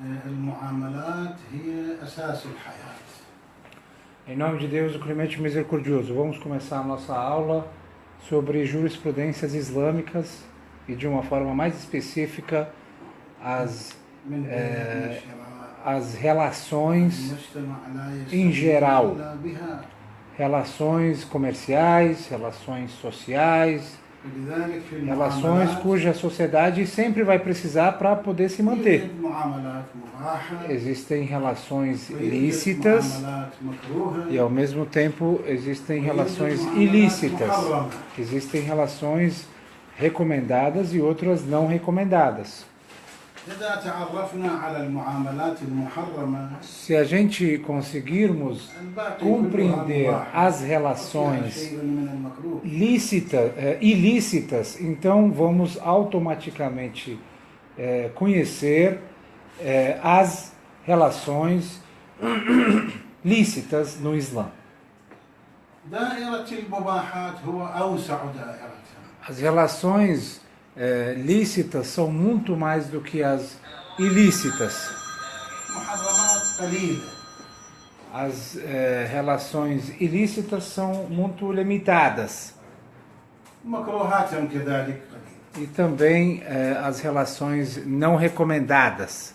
المعاملات هي أساس الحياة. Em nome de Deus, o Clemente e Misericordioso, vamos começar a nossa aula sobre jurisprudências islâmicas e de uma forma mais específica as relações em geral, relações comerciais, relações sociais, relações cuja sociedade sempre vai precisar para poder se manter. Existem relações lícitas e ao mesmo tempo existem relações ilícitas. Existem relações recomendadas e outras não recomendadas. Se a gente conseguirmos compreender as relações ilícitas, então vamos automaticamente conhecer as relações lícitas no Islã. As relações lícitas são muito mais do que as ilícitas. As relações ilícitas são muito limitadas. E também as relações não recomendadas.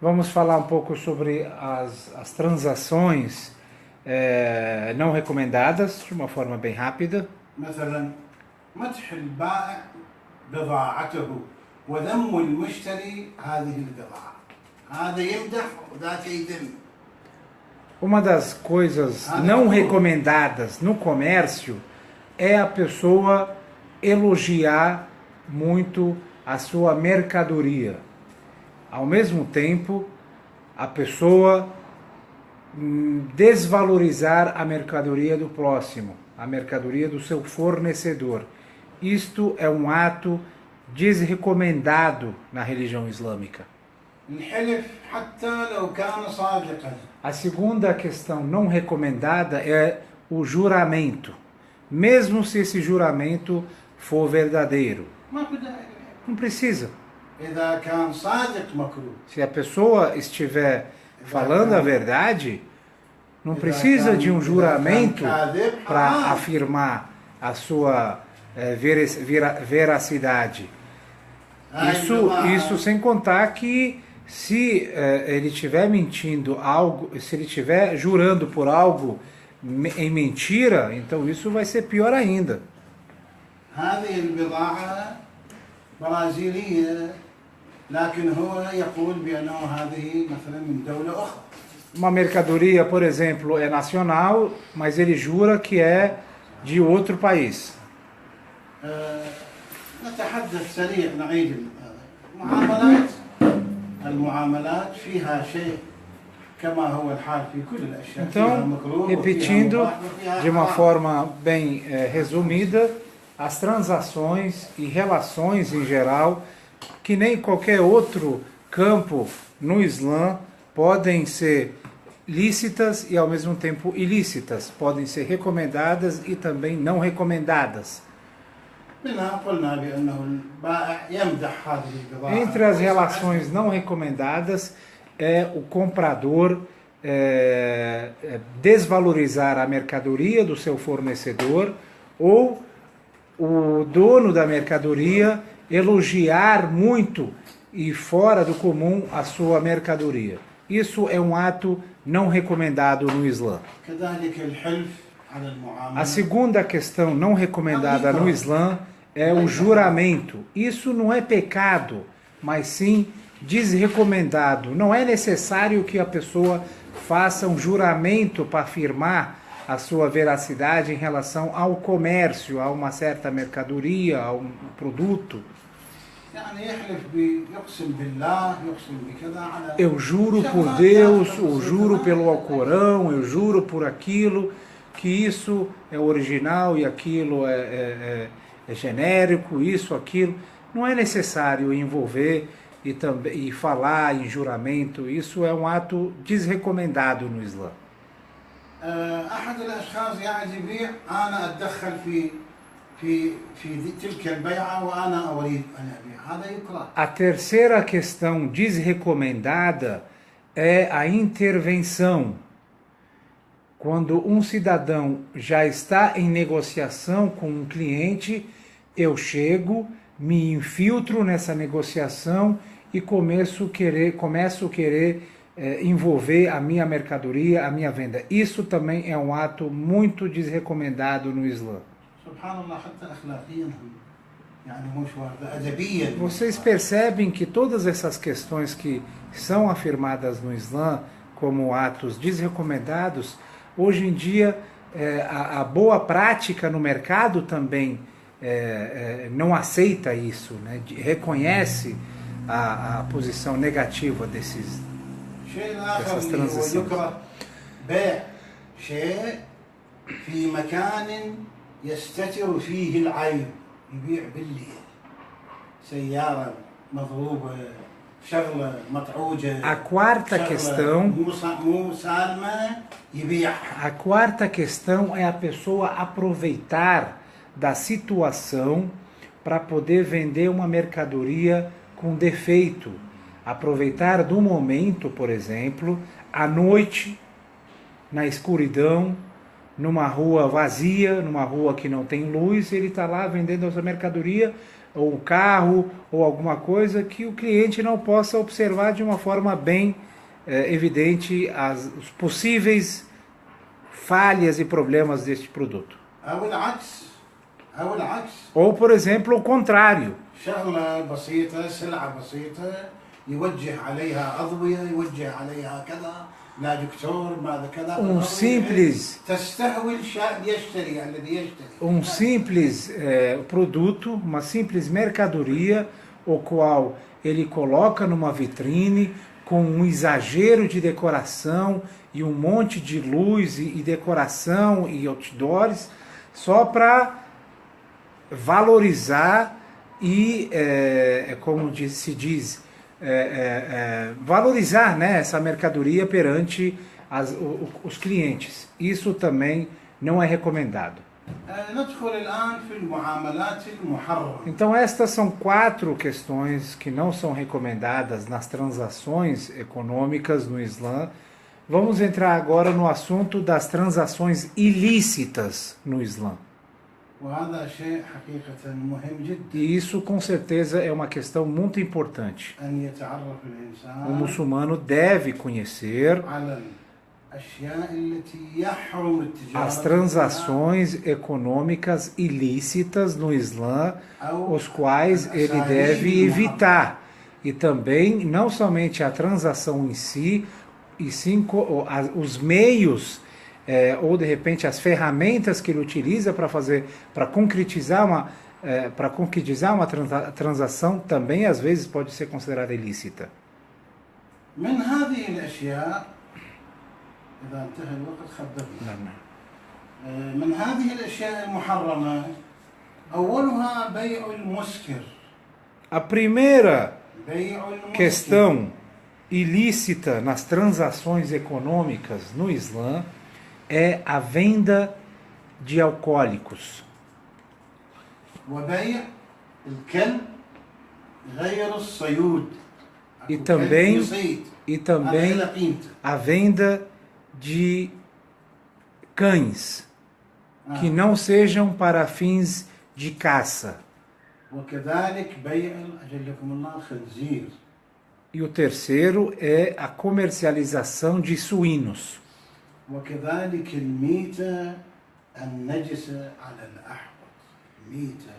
Vamos falar um pouco sobre as transações não recomendadas, de uma forma bem rápida. مثلا مدح البائع بضاعته وذم المشتري هذه البضاعة هذا يمدح وذاك يذم. Uma das coisas não recomendadas no comércio é a pessoa elogiar muito a sua mercadoria. Ao mesmo tempo, a pessoa desvalorizar a mercadoria do próximo, a mercadoria do seu fornecedor. Isto é um ato desrecomendado na religião islâmica. A segunda questão não recomendada é o juramento, mesmo se esse juramento for verdadeiro. Não precisa. Se a pessoa estiver falando a verdade, não precisa de um juramento para afirmar a sua veracidade. Isso sem contar que se ele estiver mentindo algo, se ele estiver jurando por algo em mentira, então isso vai ser pior ainda. Uma mercadoria, por exemplo, é nacional, mas ele jura que é de outro país. Então, repetindo de uma forma bem resumida, as transações e relações em geral, que nem qualquer outro campo no Islã, podem ser lícitas e ao mesmo tempo ilícitas, podem ser recomendadas e também não recomendadas. Entre as relações não recomendadas é o comprador desvalorizar a mercadoria do seu fornecedor ou o dono da mercadoria elogiar muito e fora do comum a sua mercadoria. Isso é um ato não recomendado no Islã. A segunda questão não recomendada no Islã é o juramento. Isso não é pecado, mas sim desrecomendado. Não é necessário que a pessoa faça um juramento para afirmar a sua veracidade em relação ao comércio, a uma certa mercadoria, a um produto. Eu juro por Deus, eu juro pelo Alcorão, eu juro por aquilo, que isso é original e aquilo é genérico, isso, aquilo. Não é necessário envolver e falar em juramento, isso é um ato desrecomendado no Islã. أحد الأشخاص قاعد يبيع أنا أتدخل في في تلك البيعة وأنا أريد أن أبيع، هذا يكره. A terceira questão desrecomendada é a intervenção. Quando um cidadão já está em negociação com um cliente, eu chego, me infiltro nessa negociação e começo a querer envolver a minha mercadoria, a minha venda. Isso também é um ato muito desrecomendado no Islã. Vocês percebem que todas essas questões que são afirmadas no Islã como atos desrecomendados, hoje em dia a boa prática no mercado também não aceita isso, né? Reconhece a posição negativa dessas transações. يستتر فيه العيب، يبيع بالليل سيارة مضروبة، شغلة مطعوجة. A quarta questão, مو سالمة يبيعها. a quarta questão é a pessoa aproveitar da situação para poder vender uma mercadoria com defeito. Aproveitar do momento, por exemplo, à noite, na escuridão, numa rua vazia, numa rua que não tem luz, ele está lá vendendo a sua mercadoria, ou um carro, ou alguma coisa que o cliente não possa observar de uma forma bem evidente os possíveis falhas e problemas deste produto. Ou, por exemplo, o contrário. Um simples produto, uma simples mercadoria, o qual ele coloca numa vitrine com um exagero de decoração e um monte de luz e decoração e outdoors, só para valorizar e, como se diz, valorizar, né, essa mercadoria perante os clientes. Isso também não é recomendado. Então estas são 4 questões que não são recomendadas nas transações econômicas no Islã. Vamos entrar agora no assunto das transações ilícitas no Islã. E isso com certeza é uma questão muito importante. O muçulmano deve conhecer as transações econômicas ilícitas no Islã, os quais ele deve evitar. E também não somente a transação em si, e sim os meios ou de repente as ferramentas que ele utiliza para concretizar uma transação também às vezes pode ser considerada ilícita. من هذه الأشياء المحرمة أولها بيع المسكر. A primeira questão ilícita nas transações econômicas no Islã é a venda de alcoólicos. E também a venda de cães que não sejam para fins de caça. E o terceiro é a comercialização de suínos.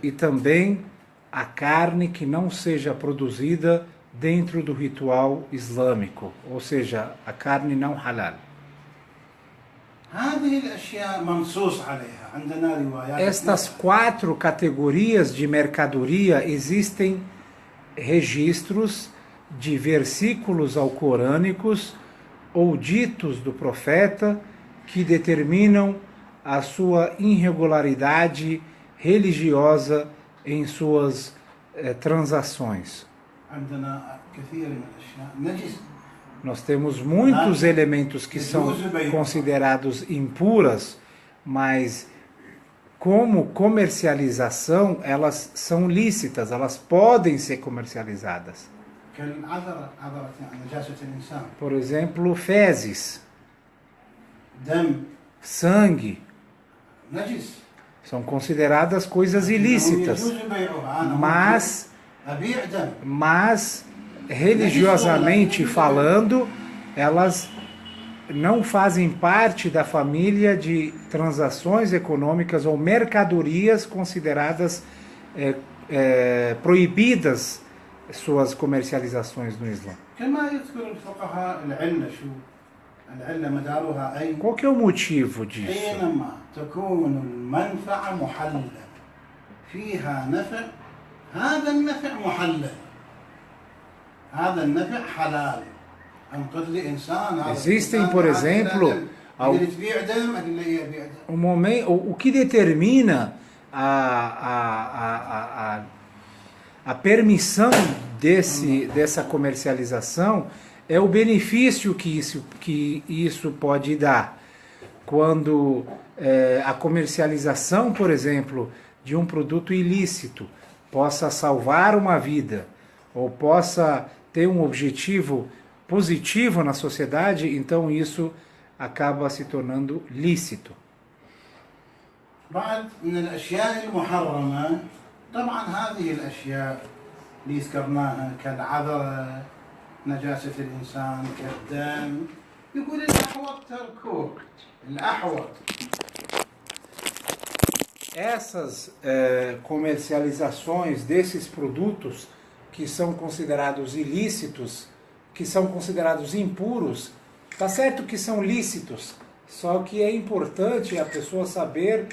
E também a carne que não seja produzida dentro do ritual islâmico, ou seja, a carne não halal. Estas 4 categorias de mercadoria existem registros de versículos alcorânicos ou ditos do profeta que determinam a sua irregularidade religiosa em suas transações. Nós temos muitos elementos que são considerados impuras, mas como comercialização, elas são lícitas, elas podem ser comercializadas. كالعذرة عذرة نجاسة الإنسان Por exemplo, fezes, دم sangue, نجس são consideradas coisas ilícitas, يجوز بيعها أنا mas, أبيع دم mas religiosamente falando, elas não fazem parte da família de transações econômicas ou mercadorias consideradas proibidas suas comercializações no Islã. كما يذكر الفقهاء العلة شو العلة مدارها أي Qual que é o motivo disso? حينما تكون المنفعة محللة فيها نفع هذا النفع محلل هذا النفع حلال أنقذ لي إنسان هذا Existem, الإنسان por هذا exemplo, دم. أقول تبيع دم أقول له يبيع دم o que determina a permissão dessa comercialização é o benefício que isso pode dar. Quando a comercialização, por exemplo, de um produto ilícito possa salvar uma vida ou possa ter um objetivo positivo na sociedade, então isso acaba se tornando lícito. بعد من الأشياء المحرمة طبعا هذه الأشياء اللي ذكرناها كالعذرة نجاسة الإنسان كالدم يقول الأحوط تركوه الأحوط Essas comercializações desses produtos que são considerados ilícitos, que são considerados impuros, tá certo que são lícitos, só que é importante a pessoa saber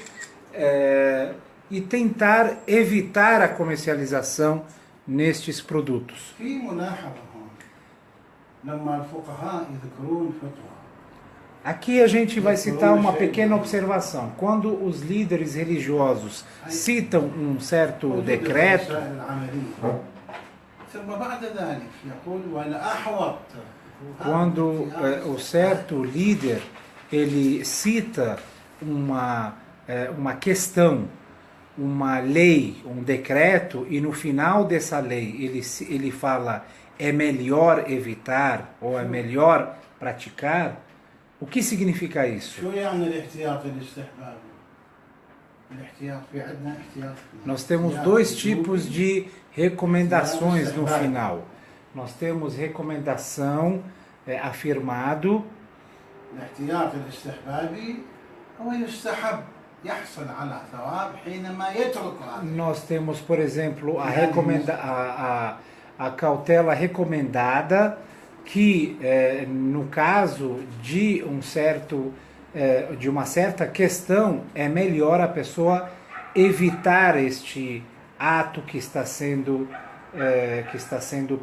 e tentar evitar a comercialização nestes produtos. في ملاحظة هون لما الفقهاء يذكرون فتوى Aqui a gente vai citar uma pequena observação. Quando os líderes religiosos citam um certo decreto, الوسائل العملية ثم بعد ذلك يقول والأحوط quando o certo líder ele cita uma questão, uma lei, um decreto, e no final dessa lei ele fala é melhor evitar ou é melhor praticar, o que significa isso? شو يعني الاحتياط الاستحبابي؟ الاحتياط في عندنا احتياط Nós temos dois tipos de recomendações no final. Nós temos recomendação afirmado. الاحتياط الاستحبابي هو يستحب يحصل على ثواب حينما يترك هذا Nós temos, por exemplo, a cautela recomendada, que no caso de de uma certa questão é melhor a pessoa evitar este ato que está sendo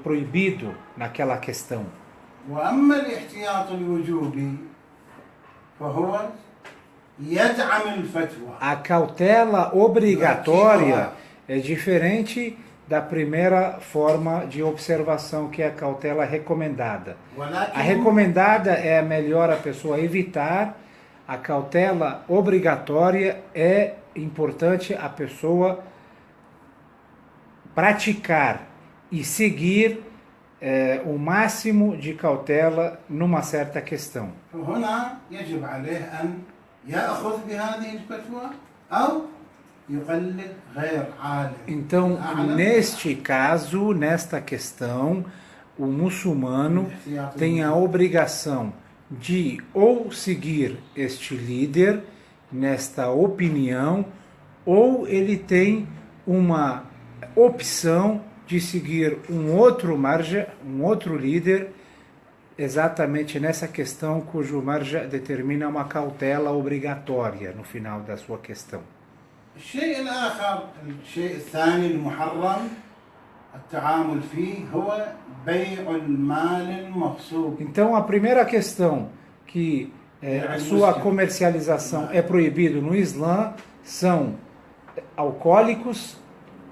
proibido naquela questão. وأما الاحتياط الوجوبي فهو يدعم الفتوى A cautela obrigatória é diferente da primeira forma de observação, que é a cautela recomendada. A ولكن recomendada é melhor a pessoa evitar, a cautela obrigatória é importante a pessoa praticar e seguir o máximo de cautela numa certa questão. هنا يجب عليه أن يأخذ بهذه الفتوى أو يقلد غير عالم Então, neste caso, nesta questão, o muçulmano tem a obrigação de ou seguir este líder nesta opinião, ou ele tem uma opção de seguir um outro marja, um outro líder, exatamente nessa questão cujo marja determina uma cautela obrigatória no final da sua questão. الشيء الآخر الشيء الثاني المحرم التعامل فيه هو بيع المال المغصوب Então, a primeira questão que a sua comercialização é proibido no Islã são alcoólicos,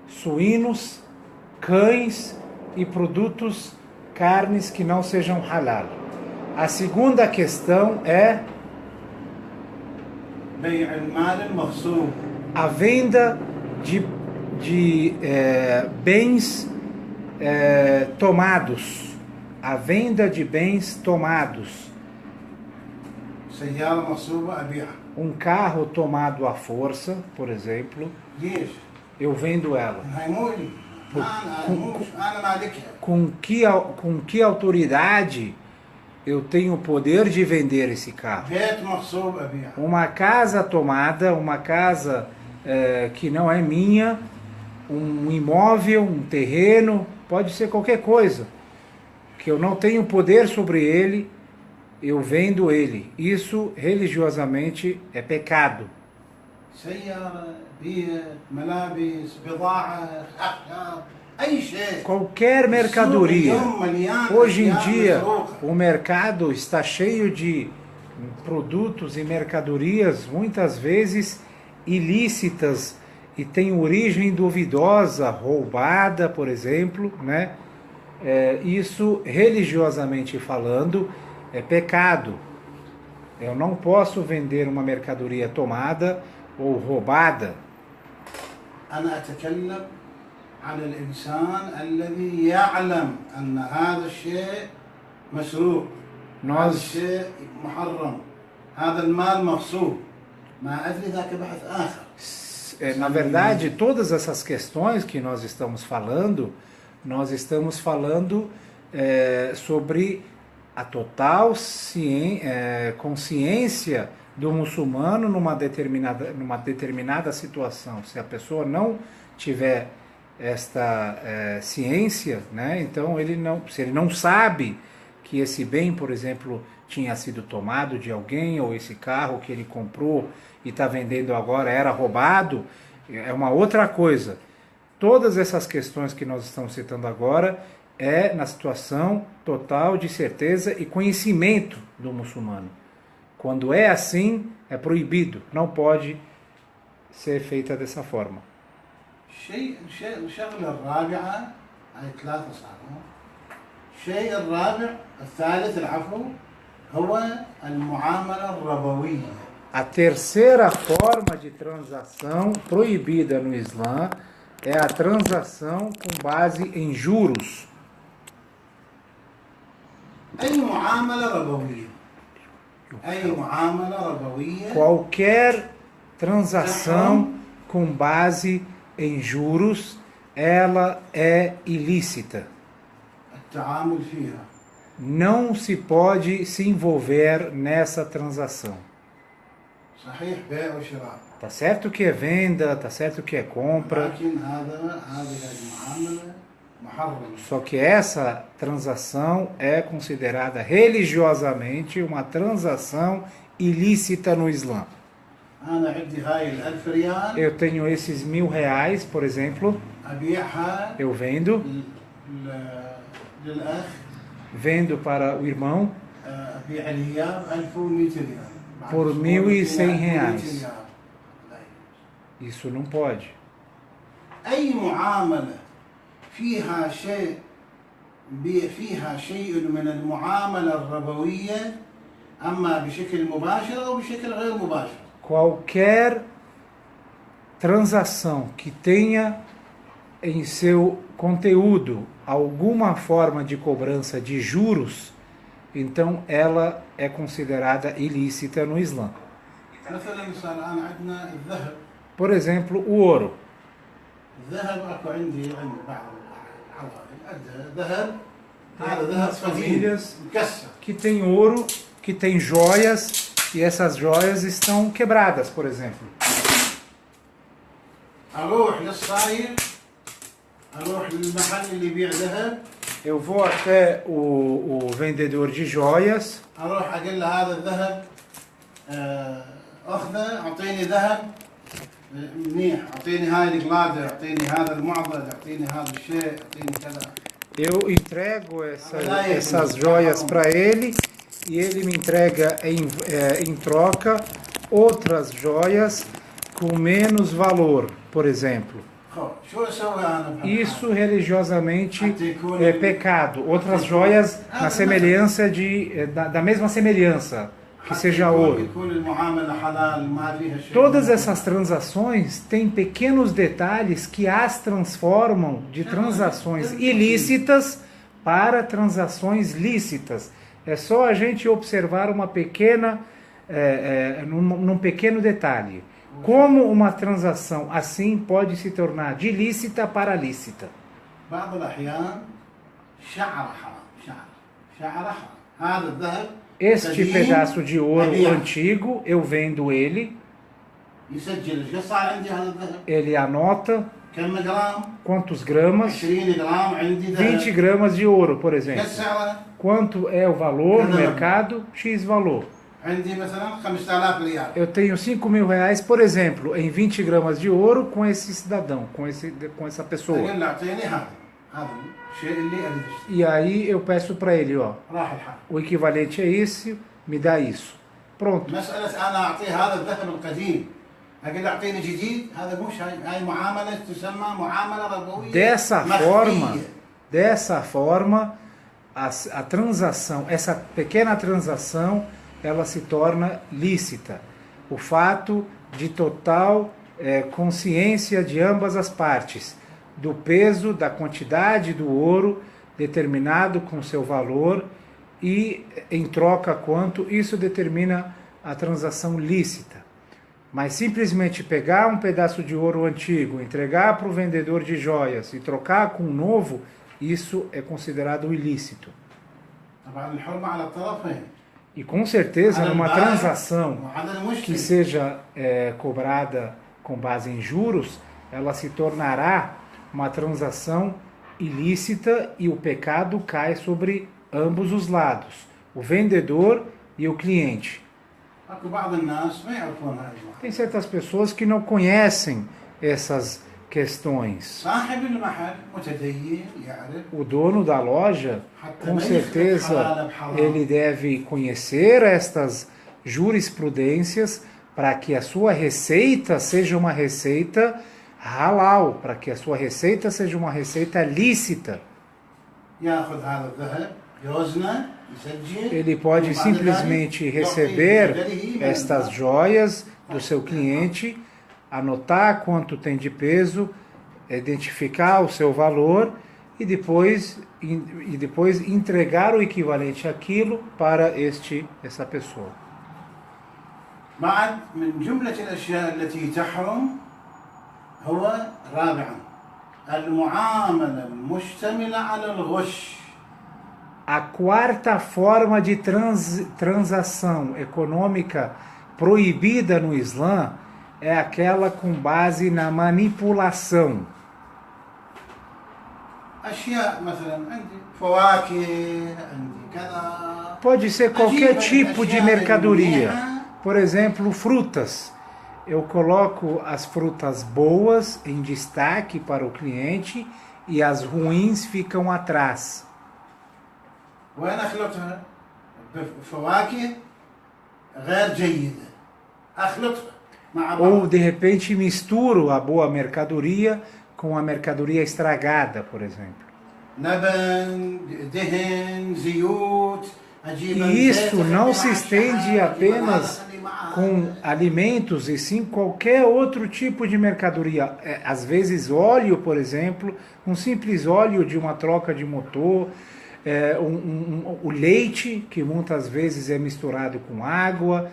suínos, cães e produtos, carnes que não sejam halal. A segunda questão é بيع المال المغصوب a venda de bens tomados. A venda de bens tomados. سيارة مغصوبة أبيعها. Um carro tomado à força, por exemplo, ليش؟ eu vendo ela. هاي مو لي. أنا مالكها. Com que autoridade eu tenho o poder de vender esse carro? بيت مغصوب أبيعها. Uma casa tomada, uma casa que não é minha, um imóvel, um terreno, pode ser qualquer coisa, que eu não tenho poder sobre ele, eu vendo ele. Isso religiosamente é pecado. سيارة، بيت، ملابس، بضاعة، أخشاب، أي شيء. Qualquer mercadoria. Hoje em dia, مسروقة. o mercado está cheio de produtos e mercadorias, muitas vezes ilícitas, e tem origem duvidosa, roubada, por exemplo, né? Isso, religiosamente falando, é pecado. Eu não posso vender uma mercadoria tomada ou roubada. أنا أتكلم عن الإنسان الذي يعلم أن هذا الشيء مسروق. هذا الشيء محرم. هذا المال مغصوب. ما أدري ذاك بحث آخر. Na verdade, todas essas questões que nós estamos falando sobre a total consciência do muçulmano numa determinada situação. Se a pessoa não tiver esta ciência, né, então se ele não sabe que esse bem, por exemplo, tinha sido tomado de alguém, ou esse carro que ele comprou e está vendendo agora era roubado, é uma outra coisa. Todas essas questões que nós estamos citando agora é na situação total de certeza e conhecimento do muçulmano. Quando é assim, é proibido, não pode ser feita dessa forma. الشغلة الرابعة هاي 3 صاروا. الشيء الرابع الثالث العفو هو المعاملة الربوية. A terceira forma de transação proibida no Islã é a transação com base em juros. أي معاملة ربوية. أي معاملة ربوية. Qualquer transação com base em juros, ela é ilícita. التعامل فيها. Não se pode se envolver nessa transação. صحيح بيع وشراء. Tá certo que é venda, tá certo que é compra. لكن هذه المعاملة محرمة. Só que essa transação é considerada religiosamente uma transação ilícita no Islã. أنا عندي هاي ال1000 ريال. Eu tenho esses R$1000, por exemplo. أبيعها. Eu vendo. للأخ. Vendo para o irmão. أبيع الإياب 1100 ريال. Por R$1.100. Isso não pode. أي معاملة فيها شيء من المعاملة الربوية أما بشكل مباشر أو بشكل غير مباشر. Qualquer transação que tenha em seu conteúdo alguma forma de cobrança de juros, então ela é considerada ilícita no Islã. Por exemplo, o ouro. Algumas famílias que têm ouro, que têm joias, e essas joias estão quebradas, por exemplo. Eu vou até o vendedor de joias. Eu entrego essas joias para ele e ele me entrega em troca outras joias com menos valor, por exemplo. Isso religiosamente é pecado. Outras joias na semelhança da mesma semelhança. que seja ouro. Todas essas transações têm pequenos detalhes que as transformam de transações ilícitas para transações lícitas. É só a gente observar uma pequena, num pequeno detalhe. Como uma transação assim pode se tornar de lícita para lícita. Este pedaço de ouro antigo, eu vendo ele. Ele anota quantos gramas. 20 gramas de ouro, por exemplo. Quanto é o valor no mercado? X valor. Eu tenho 5 mil reais, por exemplo, em 20 gramas de ouro com esse cidadão, com essa pessoa. E aí eu peço para ele, ó, o equivalente é esse, me dá isso. Pronto. Dessa forma, a transação, essa pequena transação, ela se torna lícita. O fato de total consciência de ambas as partes, do peso, da quantidade do ouro determinado com seu valor e em troca quanto, isso determina a transação lícita. Mas simplesmente pegar um pedaço de ouro antigo, entregar para o vendedor de joias e trocar com um novo, isso é considerado ilícito. E com certeza, numa transação que seja cobrada com base em juros, ela se tornará uma transação ilícita e o pecado cai sobre ambos os lados, o vendedor e o cliente. Tem certas pessoas que não conhecem essas questões. O dono da loja, com certeza, ele deve conhecer estas jurisprudências para que a sua receita seja uma receita halal, para que a sua receita seja uma receita lícita. Ele pode simplesmente receber estas joias do seu cliente, anotar quanto tem de peso, identificar o seu valor e depois entregar o equivalente àquilo para essa pessoa. من جملة الأشياء التي تحرم هو رابعا المعاملة المشتملة على الغش. A quarta forma de transação econômica proibida no Islã é aquela com base na manipulação. Pode ser qualquer tipo de mercadoria. Por exemplo, frutas. Eu coloco as frutas boas em destaque para o cliente e as ruins ficam atrás. Ou de repente misturo a boa mercadoria com a mercadoria estragada, por exemplo. E isso não se estende apenas com alimentos, e sim qualquer outro tipo de mercadoria. Às vezes óleo, por exemplo, um simples óleo de uma troca de motor, o leite, que muitas vezes é misturado com água,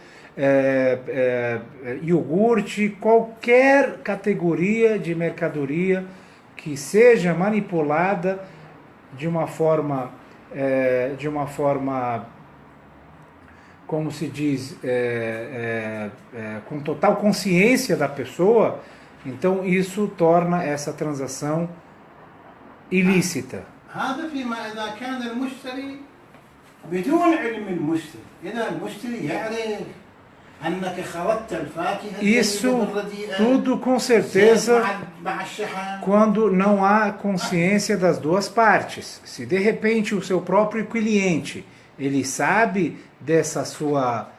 iogurte, qualquer categoria de mercadoria que seja manipulada de uma forma, como se diz, com total consciência da pessoa, então isso torna essa transação ilícita. هذا فيما إذا كان المشتري بدون علم المشتري، إذا المشتري يعرف أنك خلطت الفاكهة. Isso tudo com certeza quando não há consciência das duas partes. Se de repente o seu próprio cliente ele sabe dessa sua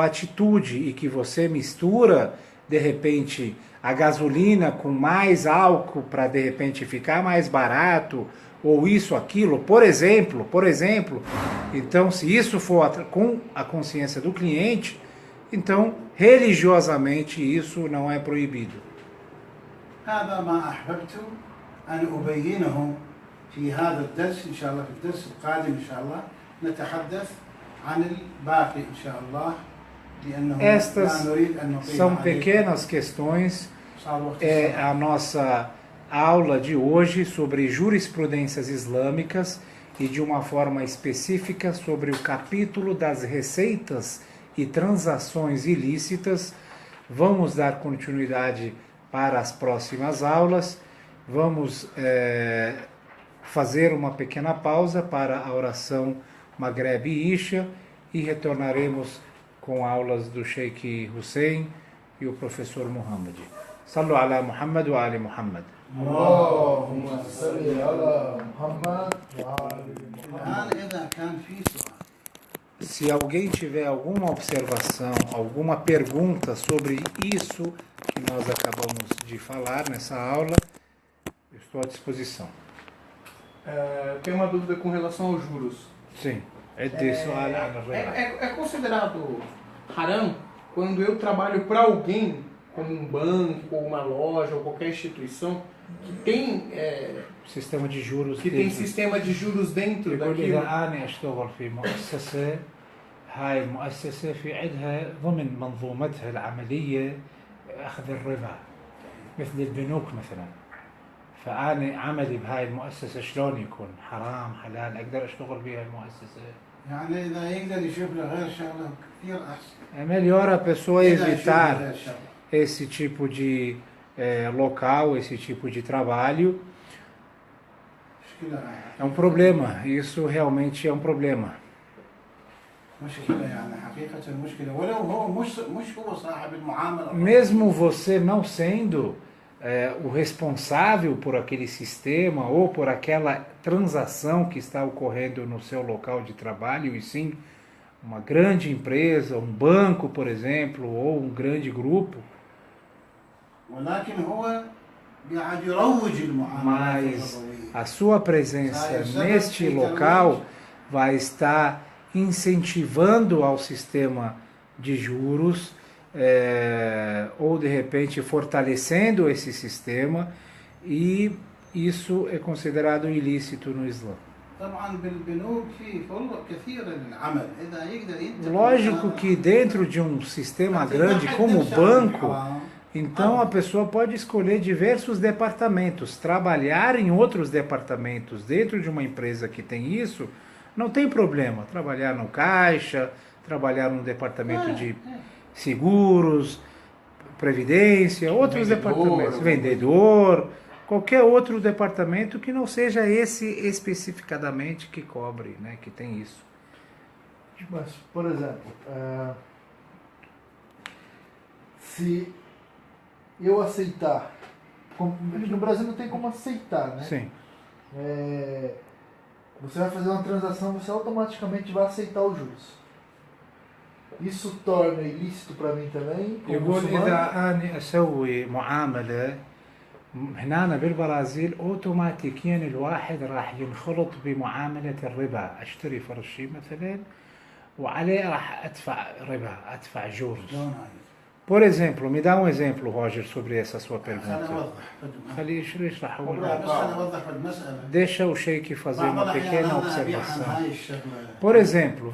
atitude e que você mistura de repente, a gasolina com mais álcool para de repente ficar mais barato, ou isso, aquilo, por exemplo. Então, se isso for com a consciência do cliente, então, religiosamente, isso não é proibido. هذا ما أحببت أن أبينه في هذا الدرس إن شاء الله. في الدرس القادم إن شاء الله نتحدث عن الباقي إن شاء الله. Estas são pequenas questões. É a nossa aula de hoje sobre jurisprudências islâmicas e de uma forma específica sobre o capítulo das receitas e transações ilícitas. Vamos dar continuidade para as próximas aulas. Vamos fazer uma pequena pausa para a oração Maghreb e Isha e retornaremos com aulas do Sheikh Hussein e o professor Muhammad. Sallu ala Muhammad wa ali Muhammad. Allahumma salli ala Muhammad wa ali Muhammad. Se alguém tiver alguma observação, alguma pergunta sobre isso que nós acabamos de falar nessa aula, eu estou à disposição. Tenho uma dúvida com relação aos juros. Sim. É considerado haram quando eu trabalho para alguém, como um banco, ou uma loja, ou qualquer instituição, que tem sistema de juros sistema de juros dentro daquilo. أنا أشتغل في مؤسسة، هاي المؤسسة في عندها ضمن منظومتها العملية أخذ الربا مثل البنوك مثلا. فأنا عملي بهاي المؤسسة شلون يكون؟ حرام حلال؟ أقدر أشتغل بها المؤسسة؟ يعني إذا يقدر يشوف له غير شغله كثير أحسن. É melhor a pessoa evitar esse tipo de local, esse tipo de trabalho. É um problema, isso realmente é um problema. Mesmo você não sendo o responsável por aquele sistema ou por aquela transação que está ocorrendo no seu local de trabalho, e sim uma grande empresa, um banco, por exemplo, ou um grande grupo, mas a sua presença neste local vai estar incentivando ao sistema de juros, ou de repente fortalecendo esse sistema, e isso é considerado ilícito no Islã. Lógico que dentro de um sistema grande como o banco, então a pessoa pode escolher diversos departamentos, trabalhar em outros departamentos dentro de uma empresa que tem isso, não tem problema. Trabalhar no caixa, trabalhar no departamento de seguros, previdência, outros departamentos, vendedor, qualquer outro departamento que não seja esse especificadamente que cobre, né, que tem isso. Mas, por exemplo, se eu aceitar, no Brasil não tem como aceitar, né? Sim. Você vai fazer uma transação, você automaticamente vai aceitar os juros. Isso torna ilícito para mim também. يقول إذا أنا أسوي معاملة هنا بالبرازيل أوتوماتيكيا الواحد راح ينخلط بمعاملة الربا، أشتري فرشي مثلا وعليه راح أدفع ربا، أدفع juros. Por exemplo, me dá um exemplo, Roger, sobre essa sua pergunta. Deixa o Sheikh fazer uma pequena observação. Por exemplo,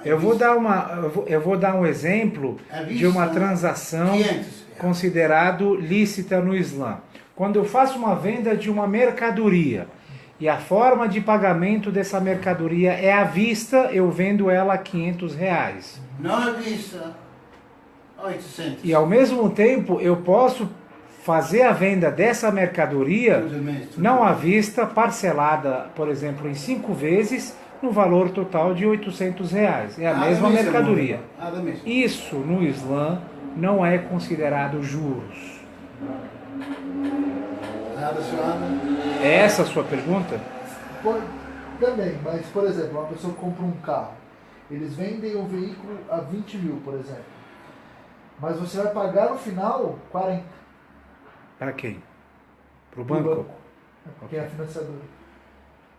eu vou dar um exemplo de uma transação considerado lícita no Islã. Quando eu faço uma venda de uma mercadoria e a forma de pagamento dessa mercadoria é à vista, eu vendo ela a R$500. Não à vista, 800. E ao mesmo tempo eu posso fazer a venda dessa mercadoria não à vista, parcelada, por exemplo, em 5 vezes, no valor total de R$800. É a mesma mercadoria. Isso no Islã não é considerado juros. É essa a sua pergunta? Também, mas por exemplo, uma pessoa compra um carro, eles vendem o veículo a 20 mil, por exemplo. Mas você vai pagar no final 40 Para quem? Para o pro banco. porque é a financiadora.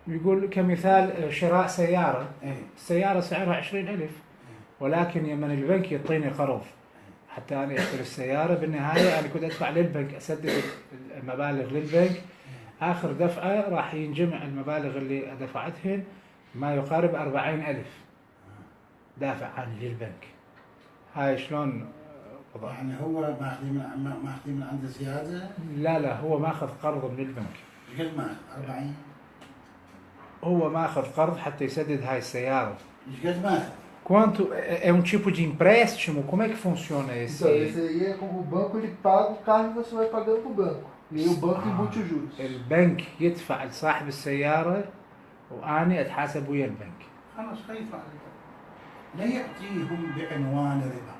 يقول كمثال شراء سيارة إيه. السيارة سعرها 20,000 ولكن من البنك يعطيني قرض حتى أنا أشتري السيارة بالنهاية أنا كنت أدفع للبنك أسدد المبالغ للبنك آخر دفعة راح ينجمع المبالغ اللي دفعتهن ما يقارب 40,000 دافع عني للبنك هاي شلون وضع؟ يعني هو ماخذ من عنده زياده. لا هو ماخذ قرض من البنك ايش قد ماخذ؟ 40. هو ماخذ قرض حتى يسدد هاي السيارة. ايش قد ماخذ؟ Quanto é um tipo de empréstimo? Como é que funciona esse? Então, esse aí é como o banco ele paga o carro e você vai pagando pro banco. E aí o banco embute os juros. البنك يدفع لصاحب السيارة وأنا أتحاسب ويا البنك. خلاص خليفه لا ياتيهم بعنوان ربا.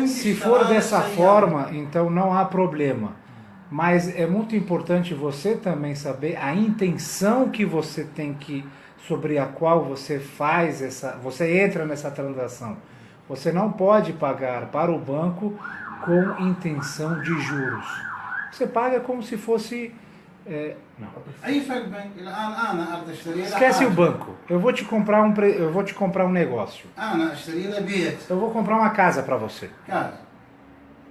Se for dessa forma, então não há problema. Mas é muito importante você também saber a intenção que você tem que, sobre a qual você faz você entra nessa transação. Você não pode pagar para o banco com intenção de juros. Você paga como se fosse não. اي فرق بين الان انا اريد اشتري له Esquece حاجة. o banco. Eu vou te comprar um negócio. انا اشتري له بيت Eu vou comprar uma casa para você. كاز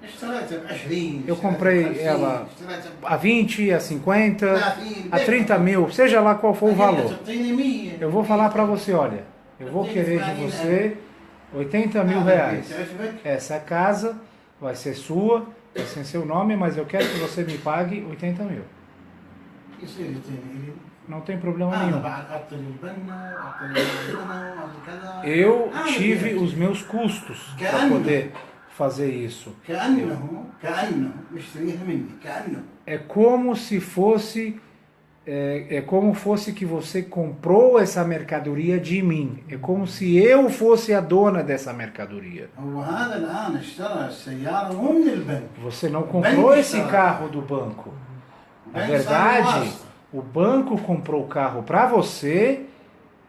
اشتريته ب 20. Eu comprei ela a 20, a 50, 30 a 30 mil, seja lá qual for o valor. تعطيني 100. Eu vou falar para você, olha, eu vou querer de você 80 mil reais. Essa casa vai ser sua, vai ser seu nome, mas eu quero que você me pague 80 mil. يصير يعطيني. Não tem problema انا nenhum. بعد اعطي البنا اعطي البنا اعطي كذا. Eu tive os meus custos para poder fazer isso. كانه يشتريها مني كانه. É como se fosse é como fosse que você comprou essa mercadoria de mim. É como se eu fosse a dona dessa mercadoria. هو هذا الان اشترى السياره مو من البنك. Você não comprou esse carro do banco. Na verdade, o banco comprou o carro para você,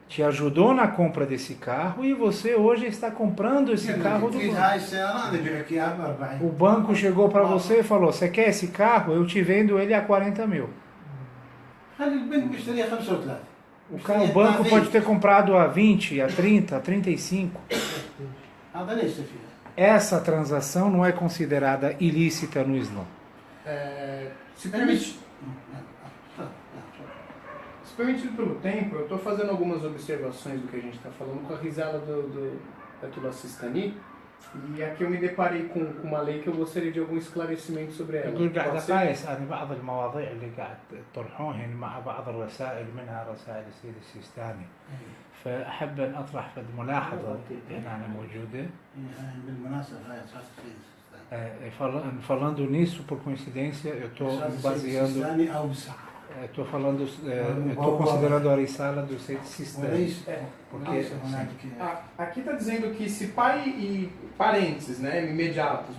te ajudou na compra desse carro e você hoje está comprando esse carro do banco. هاي السياره انا ابيعك اياها ب 40. O banco chegou para você e falou: você quer esse carro? Eu te vendo ele a 40 mil. خلي البنك يشتريها 35. O banco pode ter comprado a 20, a 30, a 35. هذا ليس فيها. Essa transação não é considerada ilícita no Islã. Se permitido pelo tempo, eu estou fazendo algumas observações do que a gente está falando com a risada do Ayatollah Sistani. E aqui eu me deparei com uma lei que eu gostaria de algum esclarecimento sobre ela. يقول قاعد Pode ser? أقايس أنا بعض المواضيع اللي قاعد تطرحوهن مع بعض الرسائل منها رسائل السيد السيستاني فأحب أن أطرح فد ملاحظة هنا موجودة. بالمناسبه هاي اساس Falando nisso, por coincidência, eu estou baseando, السيستاني او بساعه. estou falando, estou considerando a Arisala do Seyd Sistani. وليس Porque ليس assim, هناك. Aqui está dizendo que se pai e parentes, né, imediatos,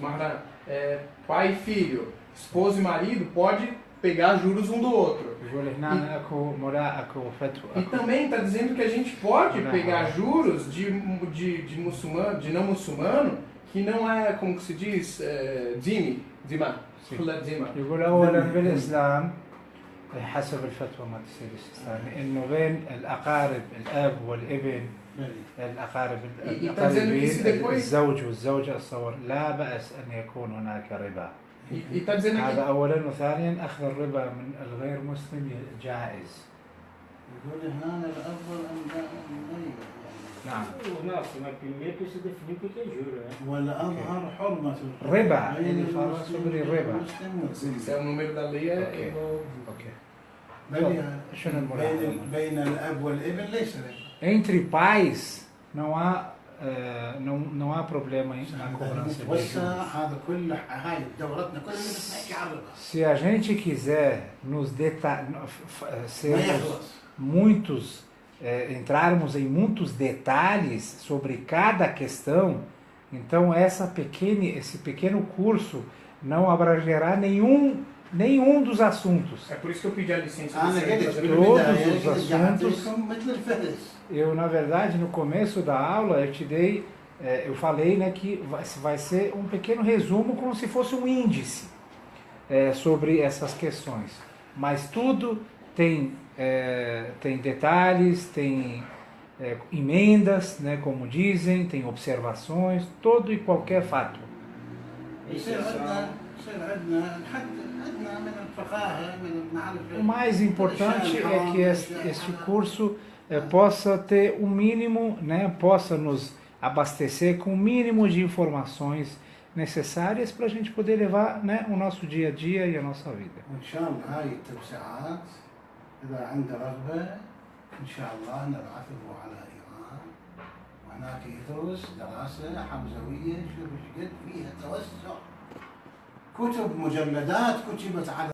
pai e filho, esposa e marido, pode pegar juros um do outro. يقول هنا أكو مراء أكو فتوى. E também está dizendo que a gente pode pegar juros de muçulmano, de não muçulmano, que não é, como que se diz, dima. يقول أولا بالإسلام حسب الفتوى مال السيد السيستاني إنه بين الأقارب الأب والابن الأقارب القريبين الزوج والزوجة الصور لا بأس أن يكون هناك ربا. هذا أولا وثانيا أخذ الربا من الغير مسلم جائز. يقول هنا الاب والابناء. نعم. Primeiro precisa definir o que é juro, né? ولا اظهر حرمه ربا اللي fala sobre الربا. Se é o número da lei, é أوكي. بين بين الاب والابن ليس ربا. Entre pais não há problema na cobrança de juros. هذا كله هاي دورتنا كلها بنحكي عن الربا. Se a gente quiser nos sermos entrarmos em muitos detalhes sobre cada questão, então esse pequeno curso não abrangerá nenhum dos assuntos. É por isso que eu pedi a licença. Todos os assuntos. Eu, na verdade, no começo da aula, eu te dei eu falei, né, que vai ser um pequeno resumo, como se fosse um índice sobre essas questões. Mas tudo tem detalhes, tem emendas, né, como dizem, tem observações, todo e qualquer fato. O mais importante é que este curso possa ter o mínimo, né, possa nos abastecer com o mínimo de informações necessárias para a gente poder levar, né, o nosso dia a dia e a nossa vida. وإن شاء الله هاي التوسعات إذا عنده رغبة إن شاء الله نبعثه على إيران، وهناك يدرس دراسة حمزوية شوف ايش قد فيها توسع، كتب مجلدات كتبت على